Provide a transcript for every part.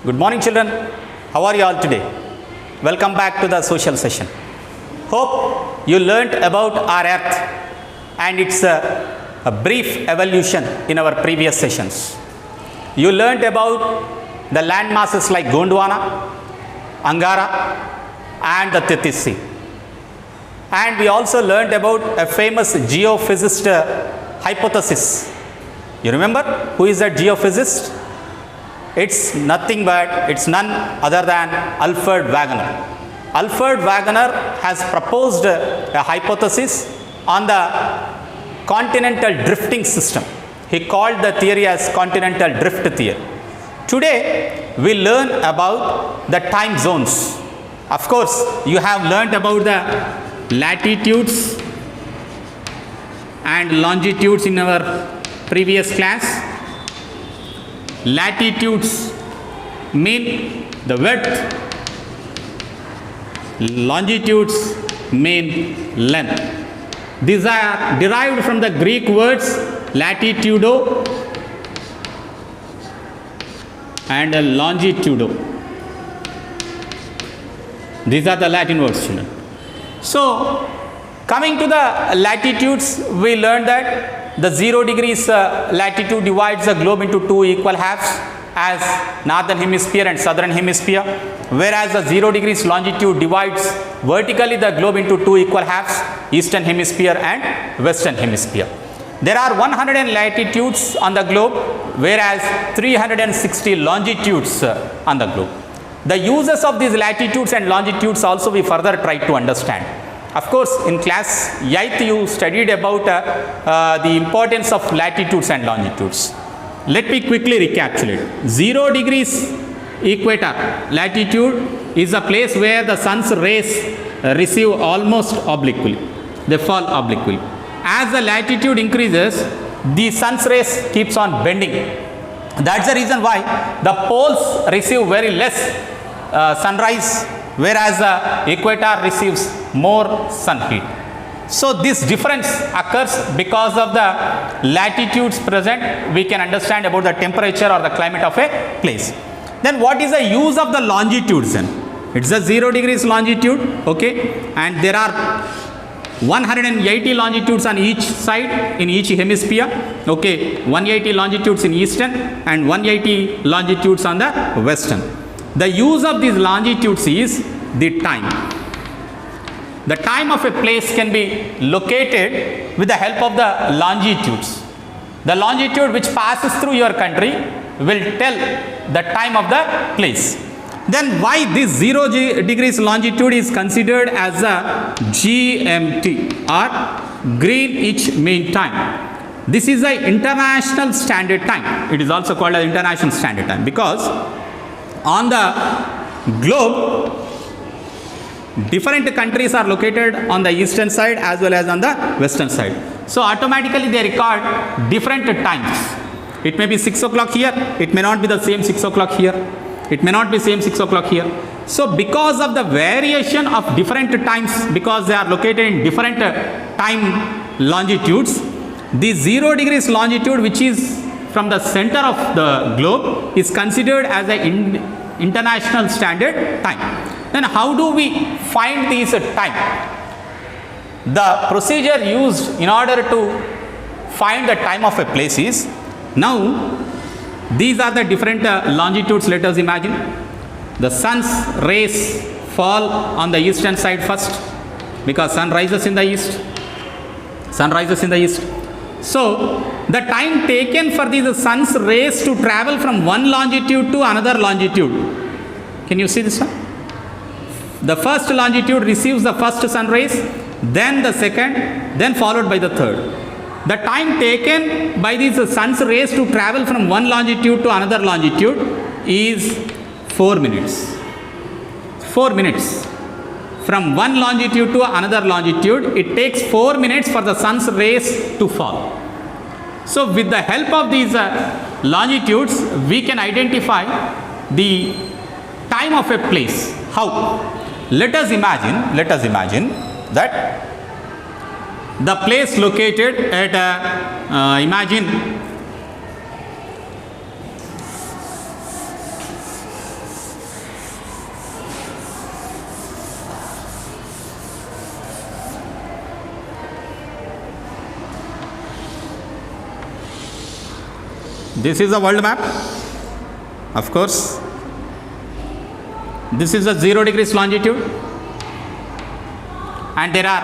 Good morning, children. How are you all today? Welcome back to the social session. Hope you learnt about our earth and its a brief evolution in our previous sessions. You learnt about the land masses like Gondwana, Angara and the Tethys Sea. And we also learnt about a famous geophysicist hypothesis. You remember who is that geophysicist? It's nothing but, it's none other than Alfred Wegener. Alfred Wegener has proposed a hypothesis on the continental drifting system. He called the theory as continental drift theory. Today, we learn about the time zones. Of course, you have learnt about the latitudes and longitudes in our previous class. Latitudes mean the width, longitudes mean length. These are derived from the Greek words latitudo and longitudo. These are the Latin words, children. So, coming to the latitudes, we learned that the 0 degrees latitude divides the globe into two equal halves as northern hemisphere and southern hemisphere, whereas the 0 degrees longitude divides vertically the globe into two equal halves, eastern hemisphere and western hemisphere. There are 100 latitudes on the globe, whereas 360 longitudes on the globe. The uses of these latitudes and longitudes also we further try to understand. Of course, in class 8th you studied about the importance of latitudes and longitudes. Let me quickly recapitulate. 0 degrees equator latitude is a place where the sun's rays receive almost obliquely. They fall obliquely. As the latitude increases, the sun's rays keeps on bending. That's the reason why the poles receive very less sunrise, whereas the equator receives more sun heat. So, this difference occurs because of the latitudes present. We can understand about the temperature or the climate of a place. Then what is the use of the longitudes then? It's a 0 degrees longitude, okay, and there are 180 longitudes on each side in each hemisphere, okay, 180 longitudes in eastern and 180 longitudes on the western. The use of these longitudes is the time. The time of a place can be located with the help of the longitudes. The longitude which passes through your country will tell the time of the place. Then why this 0 degrees longitude is considered as a GMT or Greenwich Mean Time. This is the International Standard Time. It is also called as International Standard Time because on the globe, different countries are located on the eastern side as well as on the western side. So, automatically they record different times. It may be 6 o'clock here, it may not be the same 6 o'clock here, it may not be same 6 o'clock here. So, because of the variation of different times, because they are located in different time longitudes, the 0 degrees longitude which is from the center of the globe is considered as an international standard time. Then how do we find these time? The procedure used in order to find the time of a place is, now these are the different longitudes. Let us imagine the sun's rays fall on the eastern side first because sun rises in the east. Sun rises in the east. So, the time taken for these sun's rays to travel from one longitude to another longitude. Can you see this one? The first longitude receives the first sun rays, then the second, then followed by the third. The time taken by these sun's rays to travel from one longitude to another longitude is 4 minutes. 4 minutes. From one longitude to another longitude, it takes 4 minutes for the sun's rays to fall. So, with the help of these longitudes, we can identify the time of a place. How? Let us imagine that the place located at imagine This is the world map, of course. This is the 0 degrees longitude, and there are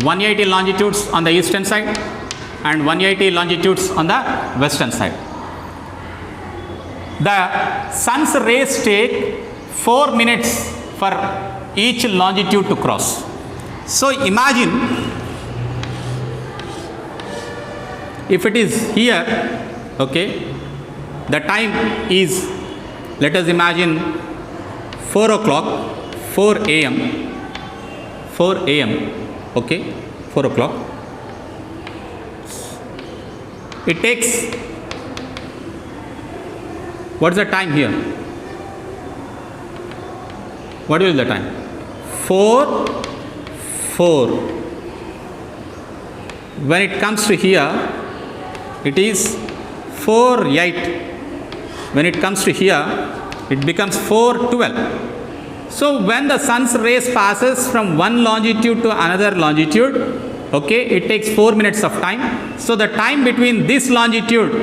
180 longitudes on the eastern side and 180 longitudes on the western side. The sun's rays take 4 minutes for each longitude to cross. So imagine if it is here, okay, the time is, let us imagine 4 o'clock, 4 a.m., 4 a.m., okay, 4 o'clock. It takes, what is the time here? What is the time? 4, 4. When it comes to here, it is 4, 8. When it comes to here, it becomes 4, 12. So when the sun's rays passes from one longitude to another longitude, okay, it takes 4 minutes of time. So the time between this longitude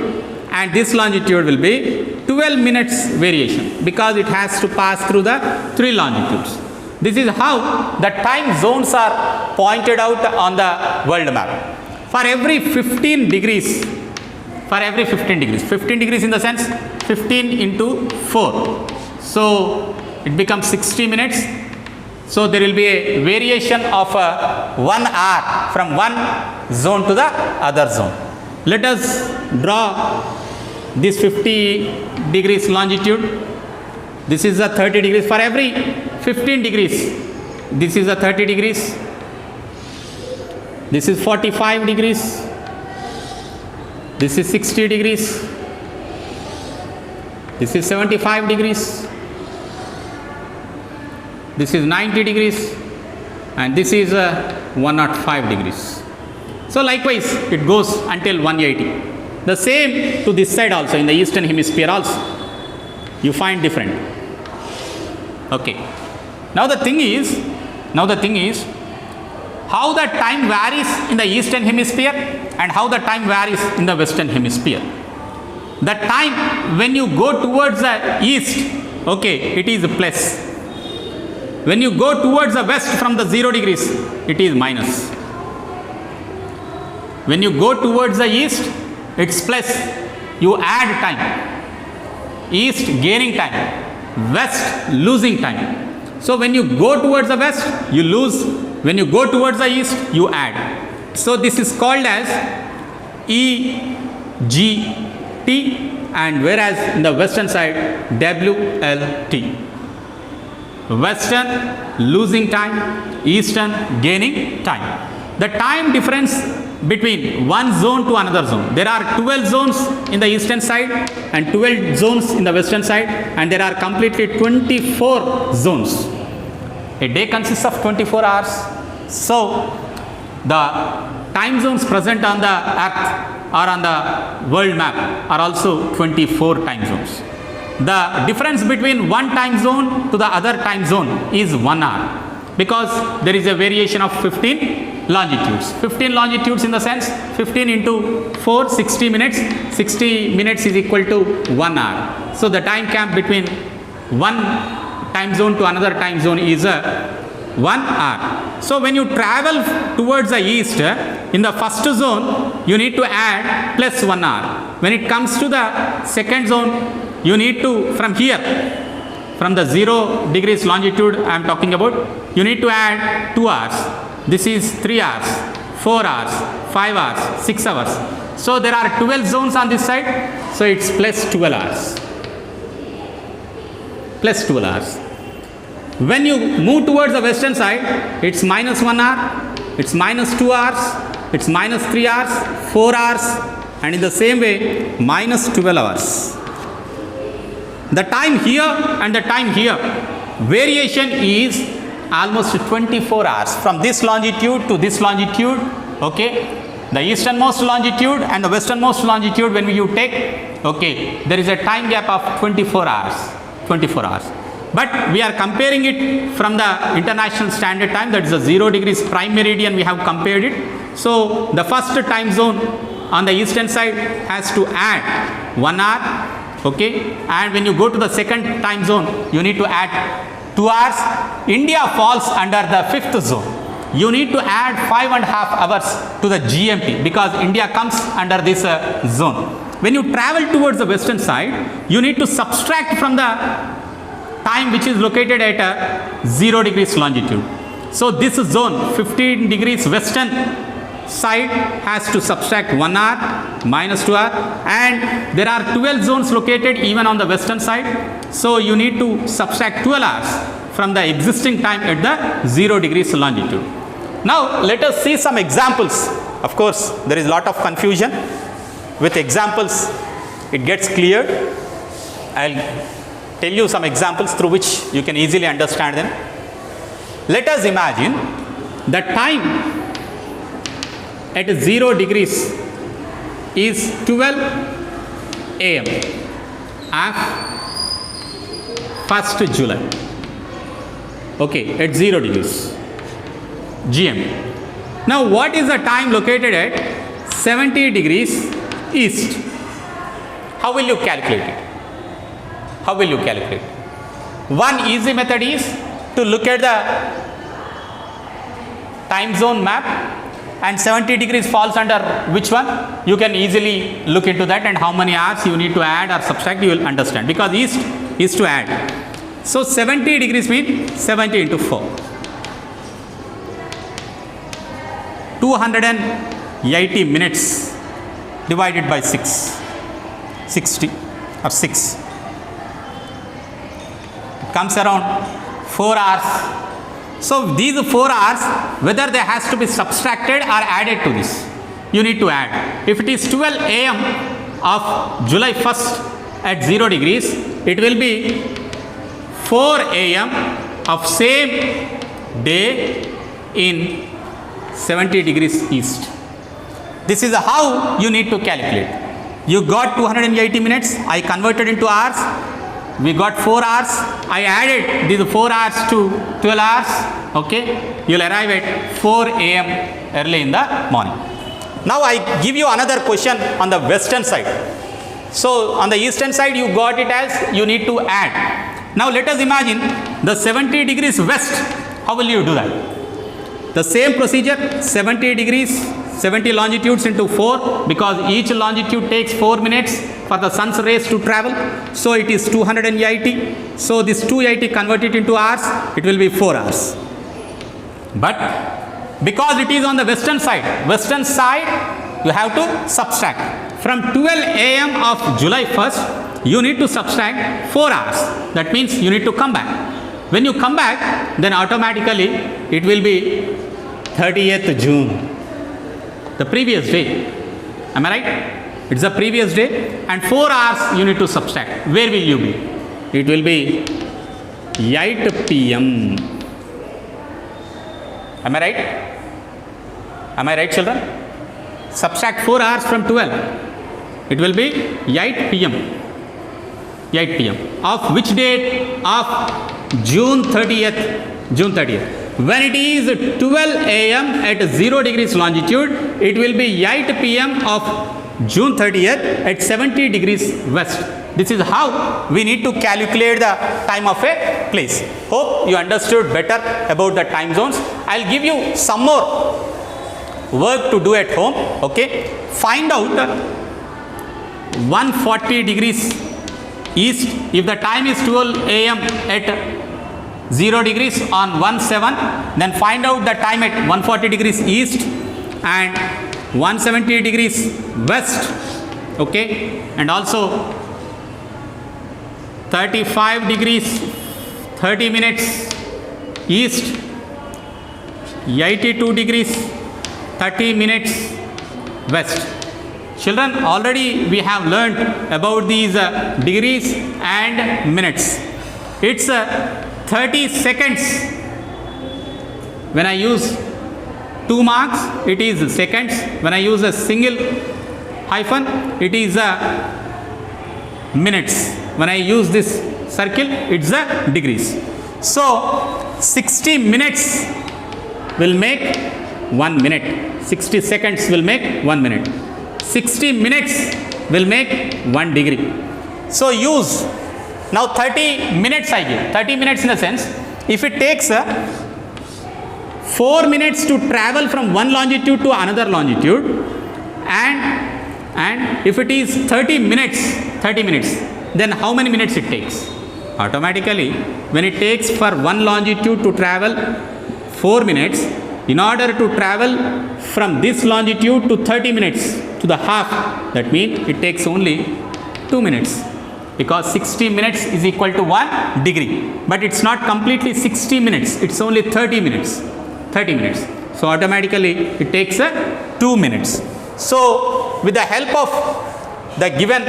and this longitude will be 12 minutes variation, because it has to pass through the 3 longitudes. This is how the time zones are pointed out on the world map. For every 15 degrees, 15 degrees in the sense 15 into 4. So it becomes 60 minutes. So there will be a variation of 1 hour from one zone to the other zone. Let us draw this 50 degrees longitude. This is the 30 degrees. For every 15 degrees, this is the 30 degrees. This is 45 degrees. This is 60 degrees. This is 75 degrees. This is 90 degrees. And this is 105 degrees. So likewise, it goes until 180. The same to this side also, in the eastern hemisphere also. You find different. Okay. Now the thing is, how the time varies in the eastern hemisphere and how the time varies in the western hemisphere. The time when you go towards the east, okay, it is plus. When you go towards the west from the 0 degrees, it is minus. When you go towards the east, it's plus. You add time. East gaining time, west losing time. So when you go towards the west, you lose. When you go towards the east, you add. So this is called as EGT, and whereas in the western side, WLT. Western losing time, eastern gaining time. The time difference between one zone to another zone. There are 12 zones in the eastern side and 12 zones in the western side, and there are completely 24 zones. A day consists of 24 hours. So the time zones present on the earth or on the world map are also 24 time zones. The difference between one time zone to the other time zone is 1 hour, because there is a variation of 15 longitudes. 15 longitudes in the sense 15 into 4, 60 minutes. 60 minutes is equal to 1 hour. So the time gap between one time zone to another time zone is 1 hour. So when you travel towards the east, in the first zone, you need to add plus 1 hour. When it comes to the second zone, you need to, from here, from the 0 degrees longitude I am talking about, you need to add 2 hours. This is 3 hours, 4 hours, 5 hours, 6 hours. So there are 12 zones on this side, so it's plus 12 hours. Plus 12 hours. When you move towards the western side, it's minus 1 hour, it's minus 2 hours, it's minus 3 hours, 4 hours, and in the same way, minus 12 hours. The time here and the time here, variation is almost 24 hours from this longitude to this longitude, okay. The easternmost longitude and the westernmost longitude, when you take, okay, there is a time gap of 24 hours. 24 hours. But we are comparing it from the international standard time, that is the 0 degrees prime meridian, we have compared it. So the first time zone on the eastern side has to add 1 hour. Okay, and when you go to the second time zone, you need to add 2 hours. India falls under the fifth zone. You need to add 5.5 hours to the GMT because India comes under this zone. When you travel towards the western side, you need to subtract from the time which is located at 0 degrees longitude. So this zone 15 degrees western side has to subtract 1 hour minus 2 hour, and there are 12 zones located even on the western side. So you need to subtract 12 hours from the existing time at the 0 degrees longitude. Now let us see some examples. Of course, there is a lot of confusion. With examples, it gets clear. I'll tell you some examples through which you can easily understand them. Let us imagine the time at 0 degrees is 12 am of 1st July. Okay, at 0 degrees GMT. Now what is the time located at 70 degrees east? How will you calculate it? How will you calculate? One easy method is to look at the time zone map, and 70 degrees falls under which one? You can easily look into that, and how many hours you need to add or subtract you will understand, because east is to add. So 70 degrees means 70 into 4. 280 minutes divided by 6. 60 or 6. It comes around 4 hours. So these 4 hours, whether they has to be subtracted or added to this, you need to add. If it is 12 am of July 1st at 0 degrees, it will be 4 am of same day in 70 degrees east. This is how you need to calculate. You got 280 minutes, I converted into hours. We got 4 hours. I added these 4 hours to 12 hours. Okay, you'll arrive at 4 am early in the morning. Now I give you another question on the western side. So on the eastern side, you got it as you need to add. Now let us imagine the 70 degrees west. How will you do that? The same procedure, 70 degrees, 70 longitudes into 4, because each longitude takes 4 minutes for the sun's rays to travel. So it is 280. So this 280 converted into hours, it will be 4 hours. But because it is on the western side you have to subtract. From 12 am of July 1st, you need to subtract 4 hours. That means you need to come back. When you come back, then automatically it will be 30th June, the previous day. Am I right? It's the previous day, and 4 hours you need to subtract. Where will you be? It will be 8 p.m. Am I right? Am I right, children? Subtract 4 hours from 12. It will be 8 p.m. 8 p.m. Of which date? Of June 30th. June 30th. When it is 12 am at 0 degrees longitude, it will be 8 p.m. of June 30th at 70 degrees west. This is how we need to calculate the time of a place. Hope you understood better about the time zones. I'll give you some more work to do at home. Okay, find out 140 degrees east. If the time is 12 am at 0 degrees on 1/7, then find out the time at 140 degrees east and 170 degrees west. Okay, and also 35 degrees 30 minutes east, 82 degrees 30 minutes west. Children, already we have learned about these degrees and minutes. It's 30 seconds. When I use 2 marks, it is seconds. When I use a single hyphen, it is minutes. When I use this circle, it's degrees. So 60 minutes will make 1 minute. 60 seconds will make 1 minute. 60 minutes will make 1 degree. So use, now 30 minutes I give, 30 minutes in the sense, if it takes 4 minutes to travel from one longitude to another longitude, and if it is 30 minutes, then how many minutes it takes? Automatically, when it takes for one longitude to travel 4 minutes, in order to travel from this longitude to 30 minutes to the half, that means it takes only 2 minutes, because 60 minutes is equal to 1 degree. But it's not completely 60 minutes, it's only 30 minutes. 30 minutes. So automatically it takes 2 minutes. So with the help of the given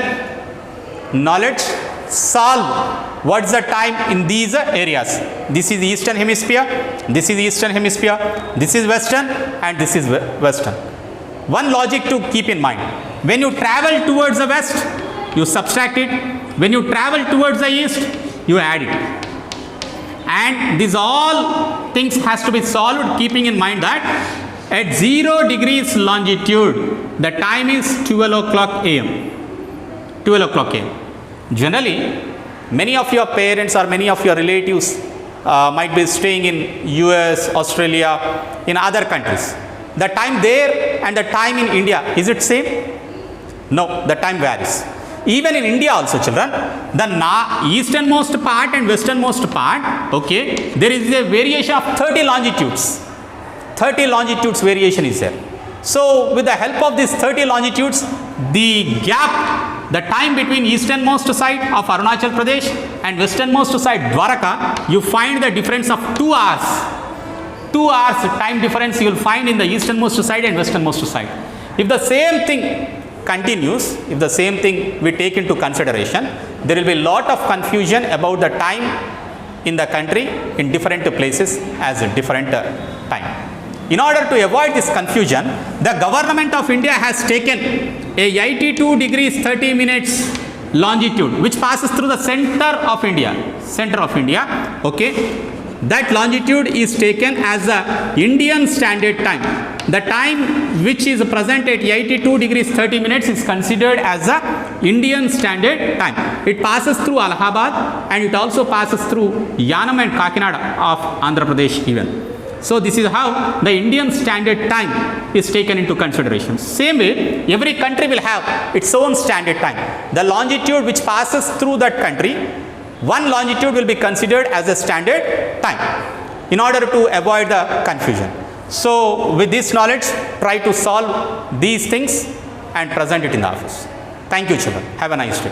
knowledge, solve what's the time in these areas. This is eastern hemisphere, this is eastern hemisphere, this is western, and this is western. One logic to keep in mind: when you travel towards the west, you subtract it. When you travel towards the east, you add it. And these all things has to be solved keeping in mind that at 0 degrees longitude, the time is 12 o'clock AM. 12 o'clock AM. Generally, many of your parents or many of your relatives might be staying in US, Australia, in other countries. The time there and the time in India, is it same? No, the time varies. Even in India also, children, the easternmost part and westernmost part, okay, there is a variation of 30 longitudes. 30 longitudes variation is there. So with the help of these 30 longitudes, the gap, the time between easternmost side of Arunachal Pradesh and westernmost side Dwaraka, you find the difference of 2 hours. 2 hours time difference you will find in the easternmost side and westernmost side. If the same thing continues, if the same thing we take into consideration, there will be a lot of confusion about the time in the country in different places as a different time. In order to avoid this confusion, the government of India has taken a 82 degrees 30 minutes longitude which passes through the center of India, okay. That longitude is taken as the Indian Standard Time. The time which is present at 82 degrees 30 minutes is considered as the Indian Standard Time. It passes through Allahabad and it also passes through Yanam and Kakinada of Andhra Pradesh even. So this is how the Indian Standard Time is taken into consideration. Same way, every country will have its own standard time. The longitude which passes through that country, one longitude will be considered as a standard time in order to avoid the confusion. So with this knowledge, try to solve these things and present it in the office. Thank you, children. Have a nice day.